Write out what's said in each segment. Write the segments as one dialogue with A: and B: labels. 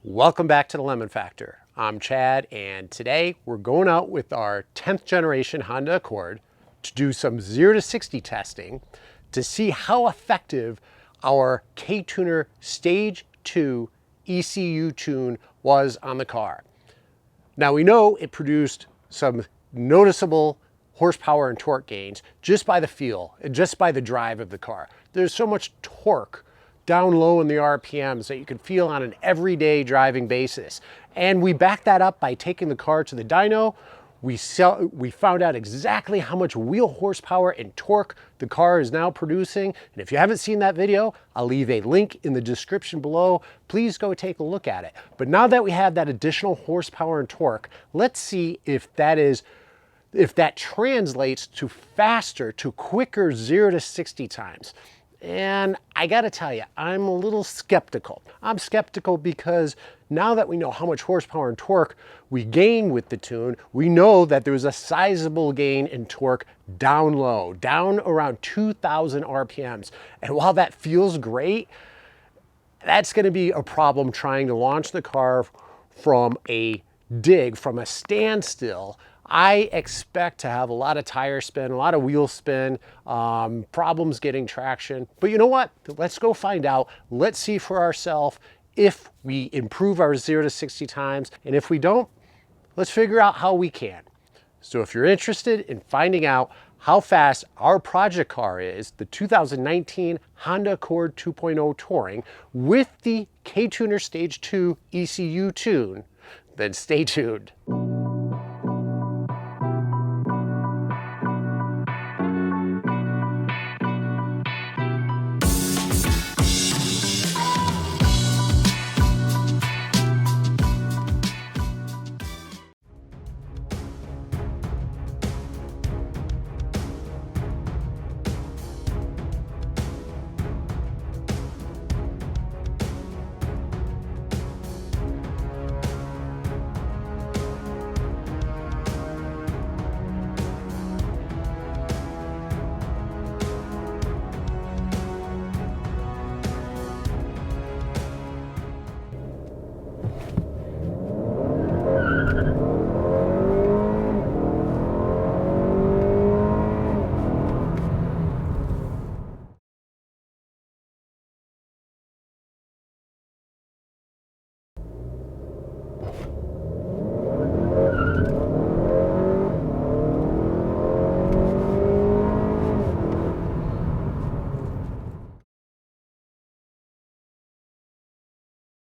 A: Welcome back to the Lemon Factor. I'm Chad, and today we're going out with our 10th generation Honda Accord to do some 0 to 60 testing to see how effective our KTuner Stage 2 ECU tune was on the car. Now we know it produced some noticeable horsepower and torque gains just by the feel and just by the drive of the car. There's so much torque down low in the RPMs that you can feel on an everyday driving basis. And we backed that up by taking the car to the dyno. We found out exactly how much wheel horsepower and torque the car is now producing. And if you haven't seen that video, I'll leave a link in the description below. Please go take a look at it. But now that we have that additional horsepower and torque, let's see if that translates to faster, to quicker 0 to 60 times. And I gotta tell you, I'm a little skeptical. I'm skeptical because now that we know how much horsepower and torque we gain with the tune, we know that there's a sizable gain in torque down low, down around 2,000 RPMs. And while that feels great, that's gonna be a problem trying to launch the car from a dig, from a standstill. I expect to have a lot of tire spin, a lot of wheel spin, problems getting traction. But you know what? Let's go find out. Let's see for ourselves if we improve our 0 to 60 times. And if we don't, let's figure out how we can. So if you're interested in finding out how fast our project car is, the 2019 Honda Accord 2.0 Touring with the KTuner Stage 2 ECU tune, then stay tuned.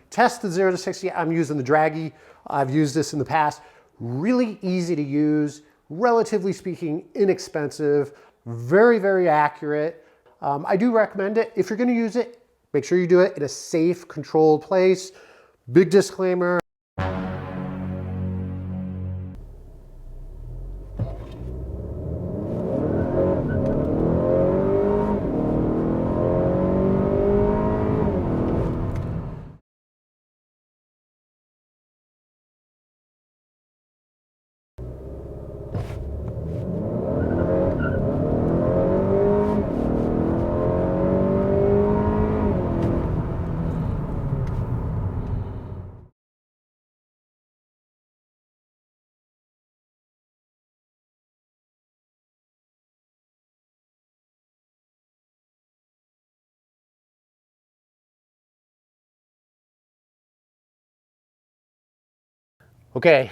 A: Test the 0 to 60, I'm using the Dragy. I've used this in the past. Really easy to use, relatively speaking, inexpensive, very, very accurate. I do recommend it. If you're gonna use it, make sure you do it in a safe, controlled place. Big disclaimer. Okay,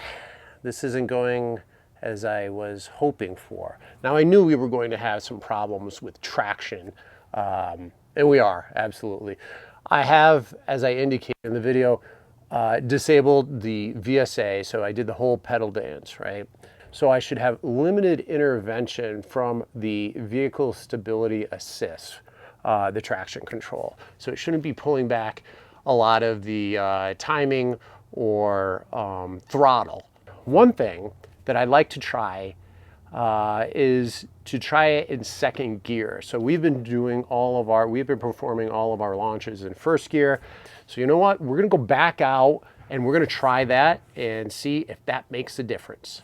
A: this isn't going as I was hoping for. Now I knew we were going to have some problems with traction, and we are, absolutely. I have, as I indicated in the video, disabled the VSA, so I did the whole pedal dance, right? So I should have limited intervention from the vehicle stability assist, the traction control. So it shouldn't be pulling back a lot of the timing or throttle. One thing that I'd like to try is to try it in second gear. So we've been performing all of our launches in first gear. So you know what? We're gonna go back out and we're gonna try that and see if that makes a difference.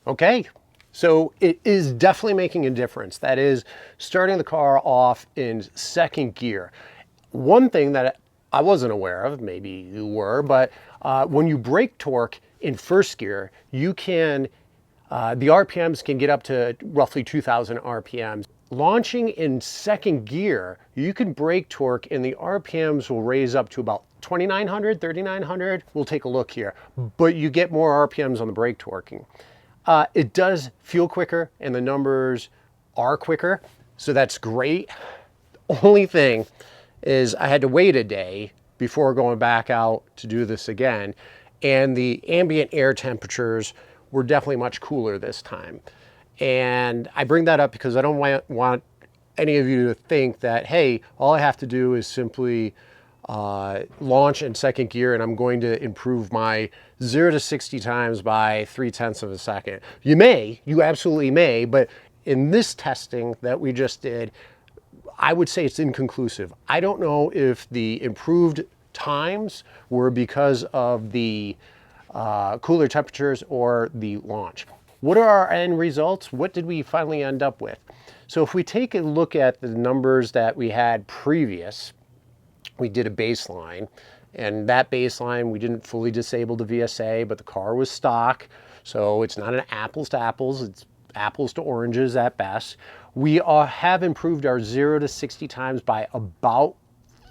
A: Okay, so it is definitely making a difference. That is starting the car off in second gear. One thing that I wasn't aware of, maybe you were, but when you brake torque in first gear, you can, the RPMs can get up to roughly 2,000 RPMs. Launching in second gear, you can brake torque and the RPMs will raise up to about 2,900, 3,900. We'll take a look here, but you get more RPMs on the brake torquing. It does feel quicker and the numbers are quicker, so that's great. Only thing is I had to wait a day before going back out to do this again, and the ambient air temperatures were definitely much cooler this time. And I bring that up because I don't want any of you to think that, hey, all I have to do is simply launch in second gear and I'm going to improve my 0 to 60 times by 0.3 of a second. You absolutely may, but in this testing that we just did, I would say it's inconclusive. I don't know if the improved times were because of the cooler temperatures or the launch. What are our end results? What did we finally end up with? So if we take a look at the numbers that we had previous, we did a baseline, and that baseline, we didn't fully disable the VSA, but the car was stock, so it's not an apples to apples, it's apples to oranges at best. We have improved our 0 to 60 times by about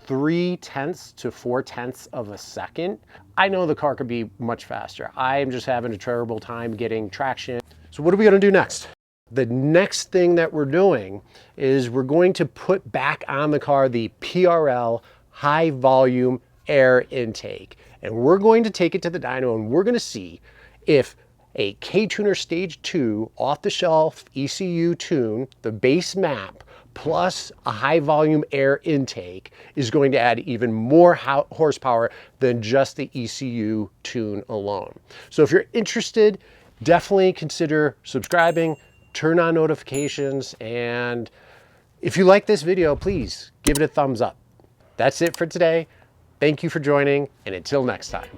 A: 0.3 to 0.4 of a second. I know the car could be much faster. I am just having a terrible time getting traction. So what are we gonna do next? The next thing that we're doing is we're going to put back on the car the PRL high volume air intake. And we're going to take it to the dyno and we're gonna see if a KTuner Stage 2 off-the-shelf ECU tune, the base map, plus a high volume air intake is going to add even more horsepower than just the ECU tune alone. So if you're interested, definitely consider subscribing, turn on notifications, and if you like this video, please give it a thumbs up. That's it for today. Thank you for joining, and until next time.